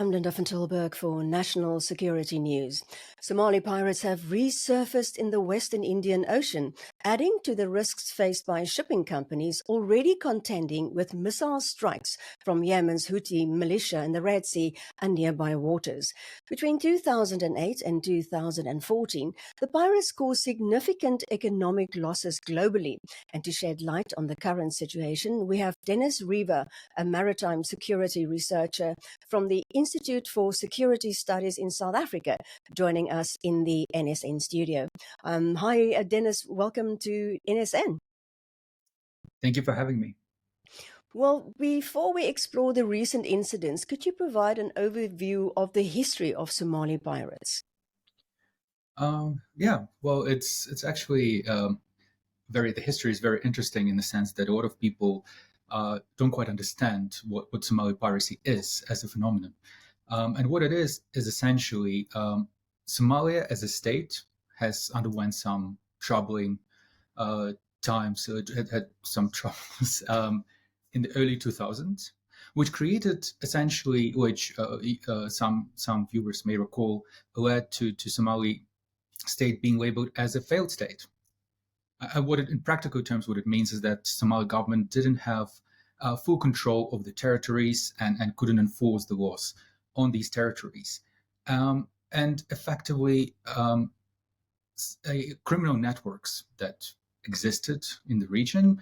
I'm Linda van Tilburg for National Security News. Somali pirates have resurfaced in the Western Indian Ocean, adding to the risks faced by shipping companies already contending with missile strikes from Yemen's Houthi militia in the Red Sea and nearby waters. Between 2008 and 2014, the pirates caused significant economic losses globally. And to shed light on the current situation, we have Dennis Reva, a maritime security researcher from the Institute for Security Studies in South Africa, joining us in the NSN studio. Hi, Dennis. Welcome to NSN. Thank you for having me. Well, before we explore the recent incidents, could you provide an overview of the history of Somali pirates? Yeah, well, it's actually the history is very interesting in the sense that a lot of people don't quite understand what Somali piracy is as a phenomenon. And what it is essentially Somalia as a state has underwent some troubling times. So it had some troubles in the early 2000s, which created essentially, which some viewers may recall, led to Somali state being labeled as a failed state. In practical terms, what it means is that Somali government didn't have full control of the territories and couldn't enforce the laws on these territories. And effectively, criminal networks that existed in the region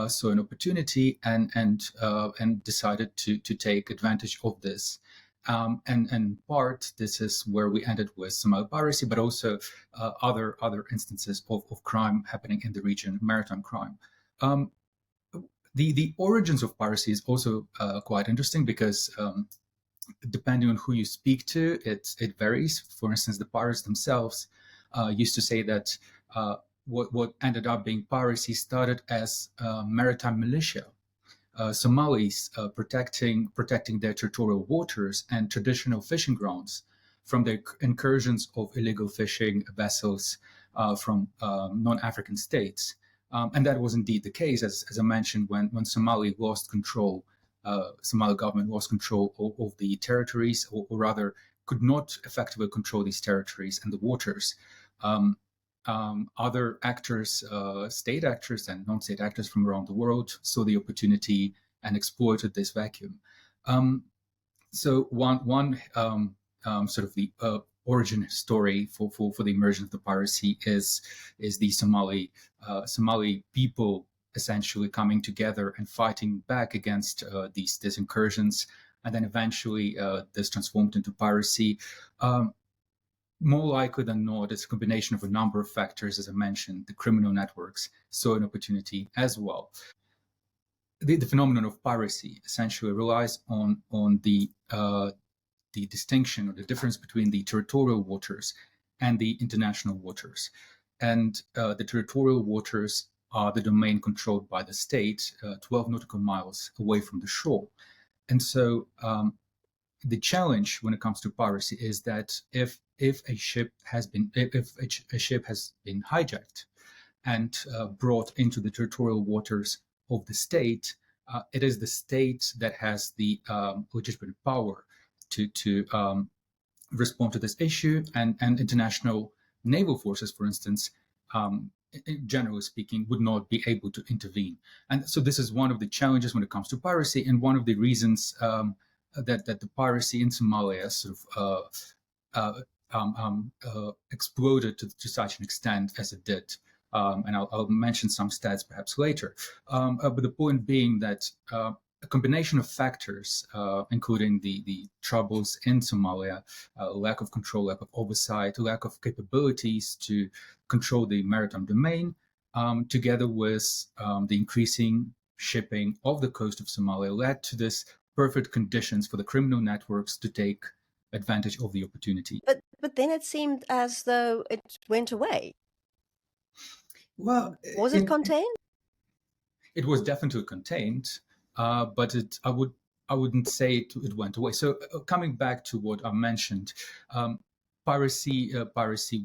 saw an opportunity and decided to take advantage of this. And part, this is where we ended with Somali piracy, but also other instances of crime happening in the region, maritime crime. The origins of piracy is also quite interesting because depending on who you speak to, it varies. For instance, the pirates themselves used to say that what ended up being piracy started as maritime militia. Somalis protecting their territorial waters and traditional fishing grounds from the incursions of illegal fishing vessels from non-African states. And that was indeed the case, as I mentioned, when Somali lost control, Somali government lost control of the territories, or rather could not effectively control these territories and the waters. Other actors, state actors and non-state actors from around the world saw the opportunity and exploited this vacuum. So one sort of the origin story for the emergence of the piracy is the Somali people essentially coming together and fighting back against these incursions, and then eventually this transformed into piracy. More likely than not, it's a combination of a number of factors, as I mentioned. The criminal networks saw an opportunity as well. The phenomenon of piracy essentially relies on the distinction or the difference between the territorial waters and the international waters. And the territorial waters are the domain controlled by the state, 12 nautical miles away from the shore. And so the challenge when it comes to piracy is that if a ship has been hijacked and brought into the territorial waters of the state, it is the state that has the legitimate power to respond to this issue, and international naval forces, for instance, generally speaking, would not be able to intervene. And so this is one of the challenges when it comes to piracy, and one of the reasons that the piracy in Somalia sort of exploded to such an extent as it did. And I'll mention some stats perhaps later. But the point being that a combination of factors, including the troubles in Somalia, lack of control, lack of oversight, lack of capabilities to control the maritime domain, together with the increasing shipping of the coast of Somalia, led to this perfect conditions for the criminal networks to take advantage of the opportunity. But then it seemed as though it went away. Well, Was it contained? It was definitely contained, but I wouldn't say it went away. So coming back to what I mentioned, piracy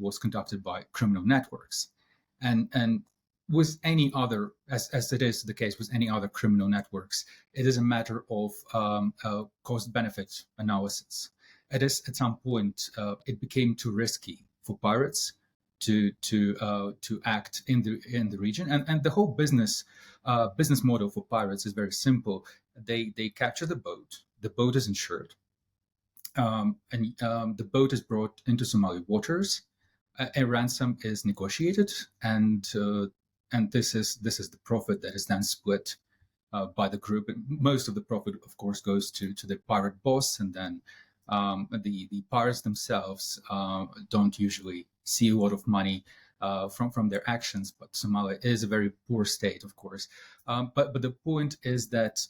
was conducted by criminal networks, and with any other, as it is the case with any other criminal networks, it is a matter of cost-benefit analysis. at some point it became too risky for pirates to act in the region, and the whole business model for pirates is very simple. They capture the boat. The boat is insured, and the boat is brought into Somali waters. A ransom is negotiated, and this is the profit that is then split by the group. And most of the profit, of course, goes to the pirate boss, and then the pirates themselves don't usually see a lot of money from their actions. But Somalia is a very poor state, of course. But the point is that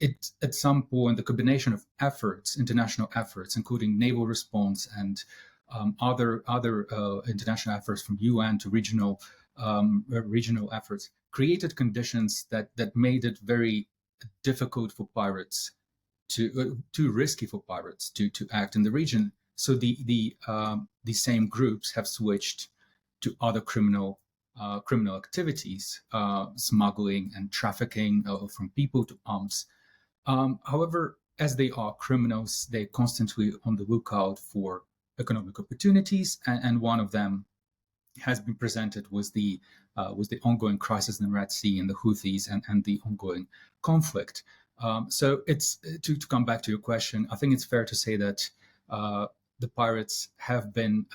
it at some point the combination of efforts, international efforts, including naval response and other international efforts from UN to regional efforts, created conditions that made it very difficult for pirates too risky for pirates to act in the region. So the same groups have switched to other criminal activities, smuggling and trafficking from people to arms. However, as they are criminals, they're constantly on the lookout for economic opportunities, and one of them has been presented with the ongoing crisis in the Red Sea and the Houthis and the ongoing conflict. So it's to come back to your question. I think it's fair to say that the pirates have been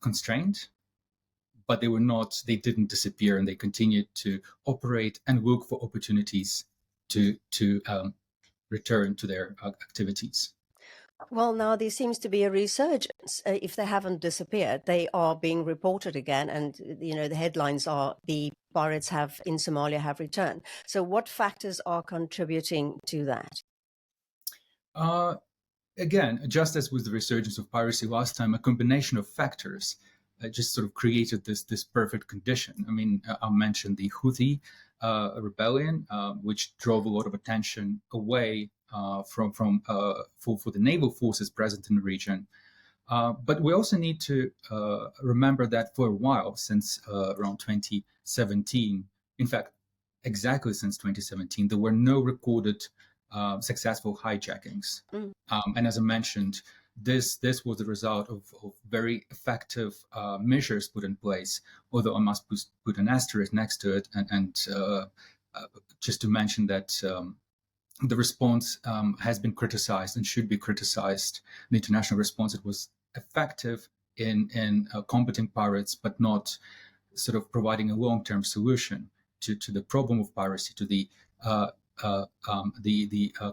constrained, but they didn't disappear, and they continued to operate and look for opportunities to return to their activities. Well, now there seems to be a resurgence. If they haven't disappeared, they are being reported again, and the headlines are the pirates in Somalia have returned. So, what factors are contributing to that? Again, just as with the resurgence of piracy last time, a combination of factors just sort of created this perfect condition. I mean, I mentioned the Houthi rebellion, which drove a lot of attention away for the naval forces present in the region. But we also need to remember that for a while, since around 2017, in fact, exactly since 2017, there were no recorded successful hijackings. And as I mentioned, this was the result of very effective measures put in place, although I must put an asterisk next to it, and just to mention that the response has been criticized and should be criticized. The international response, it was effective in combating pirates, but not sort of providing a long-term solution to the problem of piracy, to the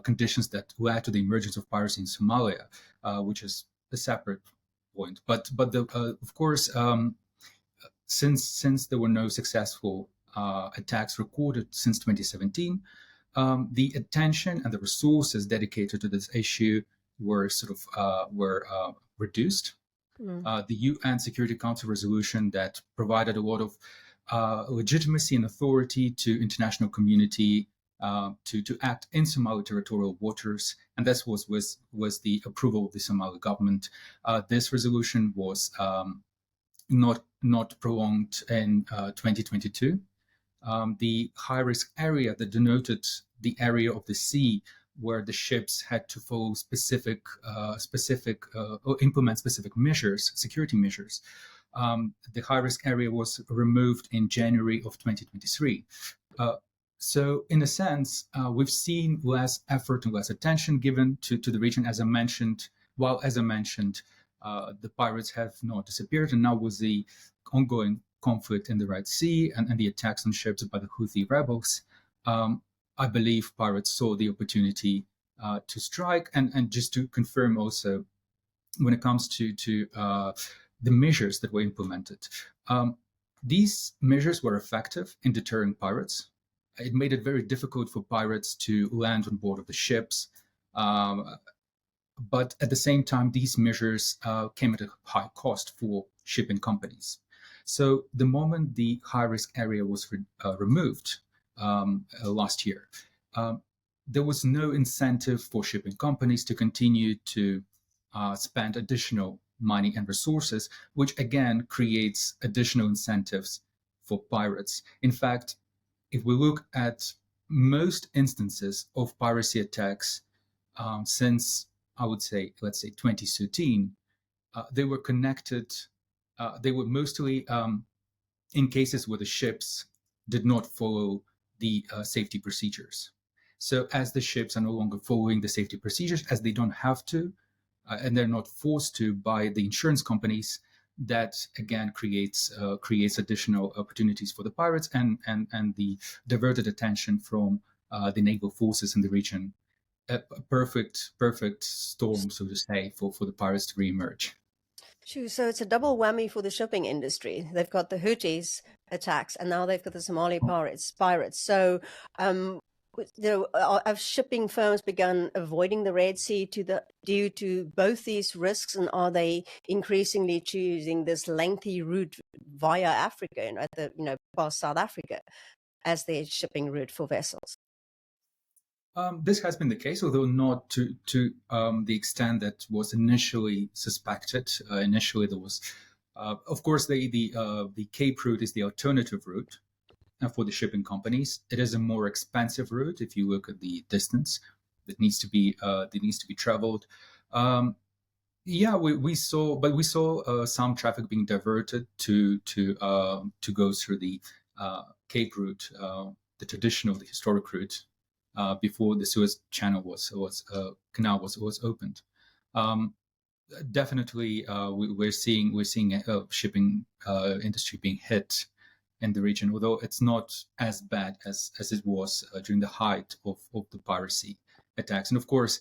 conditions that led to the emergence of piracy in Somalia, which is a separate point. But of course, since there were no successful attacks recorded since 2017, the attention and the resources dedicated to this issue were reduced. The UN Security Council resolution that provided a lot of legitimacy and authority to international community to act in Somali territorial waters, and this was the approval of the Somali government. This resolution was not prolonged in 2022. The high-risk area that denoted the area of the sea where the ships had to follow or implement specific measures, security measures. The high-risk area was removed in January of 2023. So in a sense, we've seen less effort and less attention given to the region, as I mentioned, while, as I mentioned, the pirates have not disappeared. And now with the ongoing conflict in the Red Sea and the attacks on ships by the Houthi rebels, I believe pirates saw the opportunity to strike. And just to confirm also, when it comes to the measures that were implemented, these measures were effective in deterring pirates. It made it very difficult for pirates to land on board of the ships. But at the same time, these measures came at a high cost for shipping companies. So the moment the high-risk area was removed last year, there was no incentive for shipping companies to continue to spend additional money and resources, which again creates additional incentives for pirates. In fact, if we look at most instances of piracy attacks since I would say, let's say 2013, they were connected. They were mostly in cases where the ships did not follow the safety procedures. So as the ships are no longer following the safety procedures, as they don't have to, and they're not forced to by the insurance companies, that again creates additional opportunities for the pirates and the diverted attention from the naval forces in the region. A perfect storm, so to say, for the pirates to re-emerge. Shoo, so it's a double whammy for the shipping industry. They've got the Houthis attacks, and now they've got the Somali pirates. So, have shipping firms begun avoiding the Red Sea due to both these risks, and are they increasingly choosing this lengthy route via Africa, past South Africa, as their shipping route for vessels? This has been the case, although not to the extent that was initially suspected. Initially, there was, of course, the Cape route is the alternative route for the shipping companies. It is a more expensive route if you look at the distance that needs to be traveled. We saw some traffic being diverted to go through the Cape route, the traditional, the historic route, before the Suez Channel canal was opened. Definitely, we're seeing shipping industry being hit in the region, although it's not as bad as it was during the height of the piracy attacks. And of course,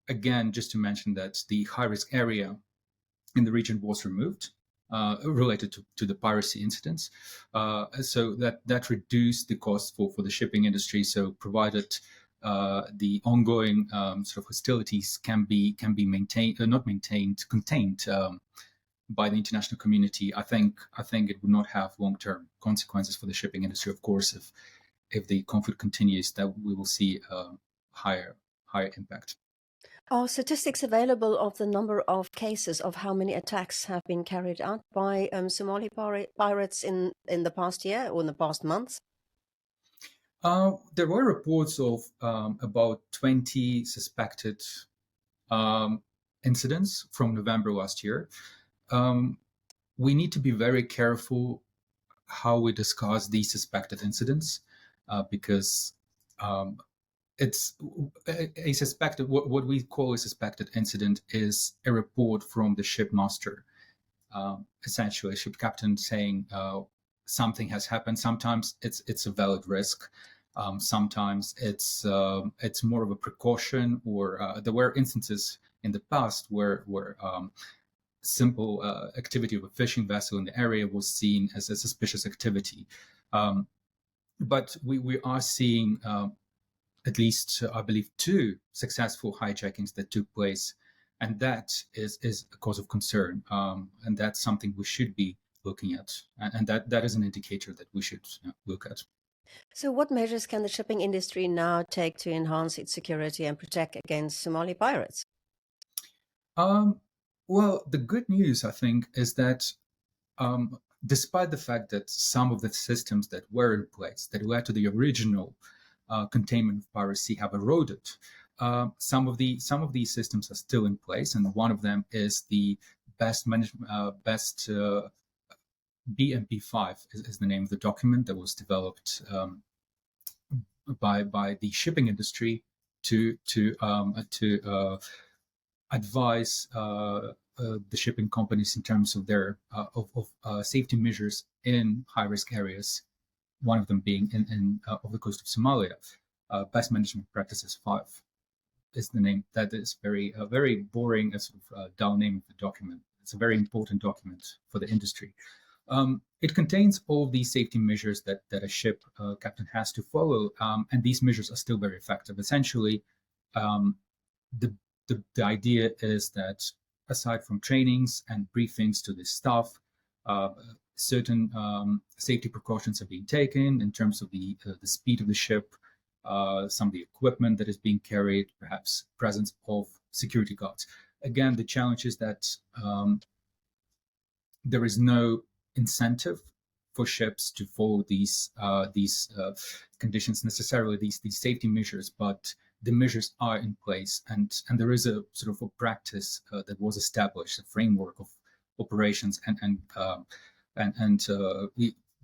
again, just to mention that the high risk area in the region was removed, related to the piracy incidents. So that reduced the cost for the shipping industry. So provided the ongoing sort of hostilities can be maintained, contained by the international community, I think it would not have long-term consequences for the shipping industry. Of course, if the conflict continues, that we will see higher impact. Are statistics available of the number of cases of how many attacks have been carried out by Somali pirates in the past year or in the past months? There were reports of about 20 suspected incidents from November last year. We need to be very careful how we discuss these suspected incidents, because it's a suspected, what we call a suspected incident is a report from the shipmaster, essentially a ship captain saying something has happened. Sometimes it's a valid risk. Sometimes it's more of a precaution, or there were instances in the past where simple activity of a fishing vessel in the area was seen as a suspicious activity. But we are seeing at least, I believe, 2 successful hijackings that took place, and that is a cause of concern, and that's something we should be looking at, and that is an indicator that we should look at. So, what measures can the shipping industry now take to enhance its security and protect against Somali pirates? Well, the good news, I think, is that despite the fact that some of the systems that were in place that led to the original containment of piracy have eroded, some of these systems are still in place, and one of them is the best BMP5 is the name of the document that was developed by the shipping industry to advise the shipping companies in terms of their safety measures in high risk areas. One of them being in off the coast of Somalia. Best Management Practices 5 is the name. That is very boring, sort of dull name of the document. It's a very important document for the industry. It contains all of these safety measures that a ship captain has to follow, and these measures are still very effective. Essentially, the idea is that aside from trainings and briefings to the staff, certain safety precautions are being taken in terms of the speed of the ship, some of the equipment that is being carried, perhaps presence of security guards. Again, the challenge is that there is no incentive for ships to follow these conditions necessarily, these safety measures, but the measures are in place, and there is a sort of a practice that was established, a framework of operations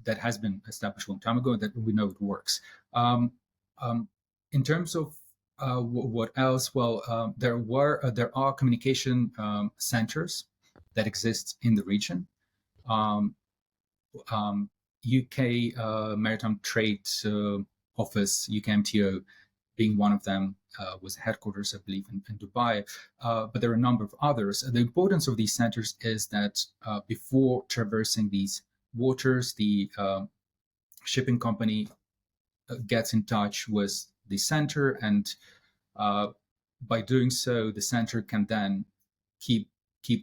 that has been established a long time ago, that we know it works. In terms of what else? Well, there are communication centers that exist in the region. UK Maritime Trade Office, UKMTO, being one of them, was headquarters, I believe, in Dubai. But there are a number of others. The importance of these centers is that before traversing these waters, the shipping company gets in touch with the center, and by doing so, the center can then keep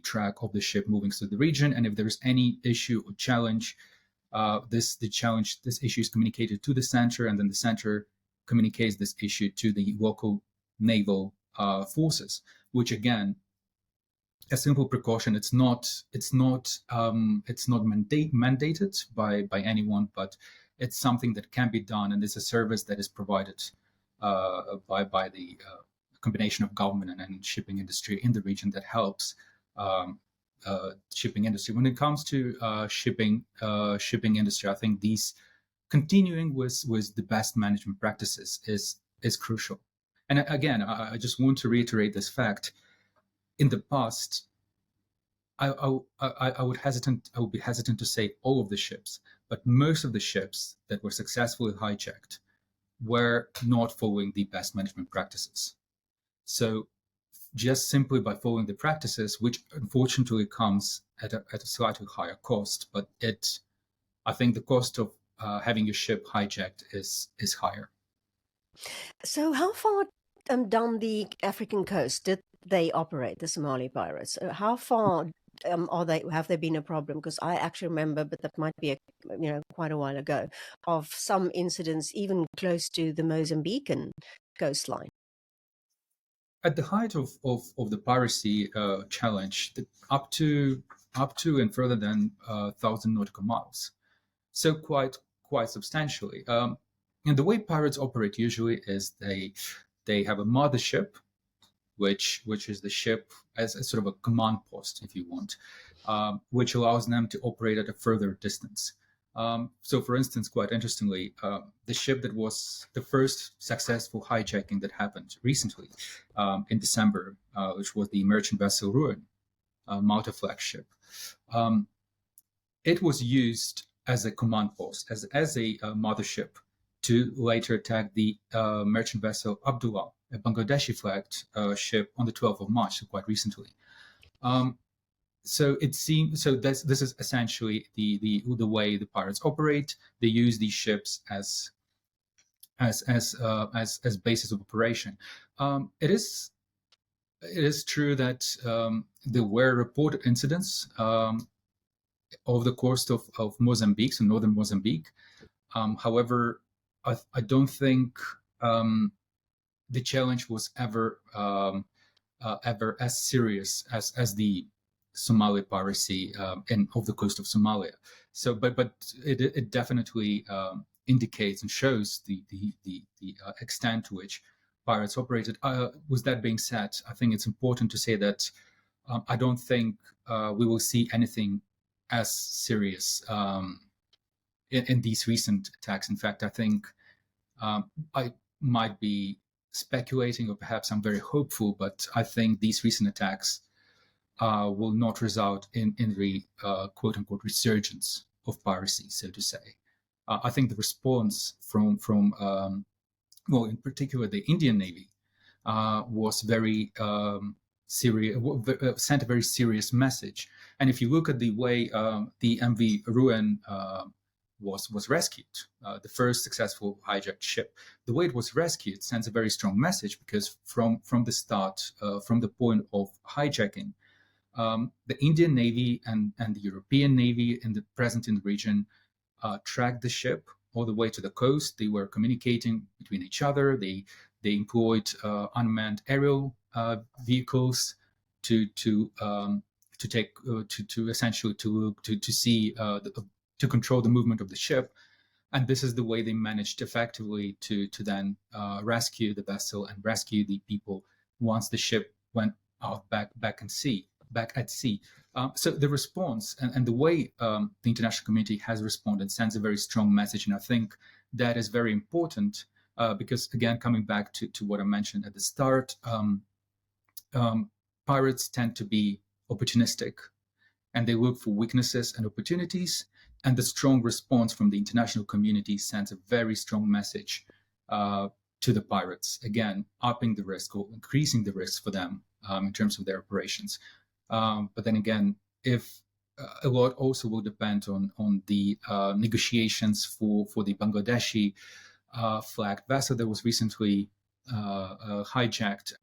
track of the ship moving through the region. And if there's any issue or challenge, this issue is communicated to the center, and then the center communicates this issue to the local naval forces, which again, a simple precaution. It's not mandated by anyone, but it's something that can be done, and it's a service that is provided by the combination of government and shipping industry in the region that helps shipping industry. When it comes to shipping industry, I think these continuing with the best management practices is crucial. And again, I just want to reiterate this fact. In the past, I would be hesitant to say all of the ships, but most of the ships that were successfully hijacked were not following the best management practices. So just simply by following the practices, which unfortunately comes at a slightly higher cost, but I think the cost of having your ship hijacked is higher. So how far down the African coast did they operate, the Somali pirates? How far have they been a problem? Because I actually remember, but that might be quite a while ago, of some incidents even close to the Mozambican coastline. At the height of the piracy challenge, up to and further than 1,000 nautical miles, so quite substantially. And the way pirates operate usually is they have a mothership, which is the ship as a sort of a command post, if you want, which allows them to operate at a further distance. So, for instance, quite interestingly, the ship that was the first successful hijacking that happened recently in December, which was the merchant vessel Ruin, Malta flag ship, it was used as a command post, as a mothership, to later attack the merchant vessel Abdullah, a Bangladeshi flagged ship, on the 12th of March, so quite recently. So it seems this is essentially the way the pirates operate. They use these ships as basis of operation. It is true that there were reported incidents of the coast of Mozambique, so northern Mozambique. However, I don't think the challenge was ever as serious as the Somali piracy of the coast of Somalia. So, but it definitely indicates and shows the extent to which pirates operated. With that being said, I think it's important to say that I don't think we will see anything as serious in these recent attacks. In fact, I think I might be speculating, or perhaps I'm very hopeful, but I think these recent attacks will not result in the quote-unquote resurgence of piracy, so to say. I think the response from in particular the Indian Navy was very serious, sent a very serious message. And if you look at the way the MV Ruin was rescued, the first successful hijacked ship, the way it was rescued sends a very strong message, because from the start, from the point of hijacking, the Indian Navy and the European Navy present in the region tracked the ship all the way to the coast. They were communicating between each other. They employed unmanned aerial vehicles to essentially to see to control the movement of the ship. And this is the way they managed effectively to then rescue the vessel and rescue the people once the ship went out back at sea. So the response and the way the international community has responded sends a very strong message, and I think that is very important because, again, coming back to what I mentioned at the start, pirates tend to be opportunistic, and they look for weaknesses and opportunities. And the strong response from the international community sends a very strong message to the pirates, again, upping the risk or increasing the risk for them in terms of their operations. But then again, if a lot also will depend on the negotiations for the Bangladeshi flagged vessel that was recently hijacked.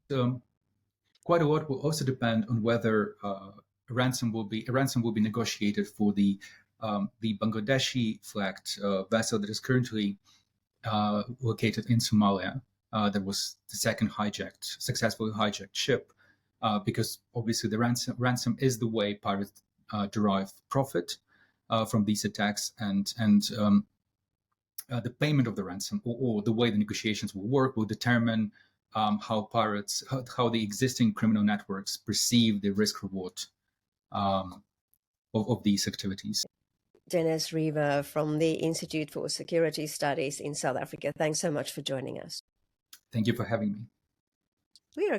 Quite a lot will also depend on whether a ransom will be negotiated for the Bangladeshi flagged vessel that is currently located in Somalia. That was the second successfully hijacked ship, because obviously the ransom is the way pirates derive profit from these attacks, and the payment of the ransom or the way the negotiations will work will determine how the existing criminal networks perceive the risk reward of these activities. Dennis Reva from the Institute for Security Studies in South Africa. Thanks so much for joining us. Thank you for having me. We are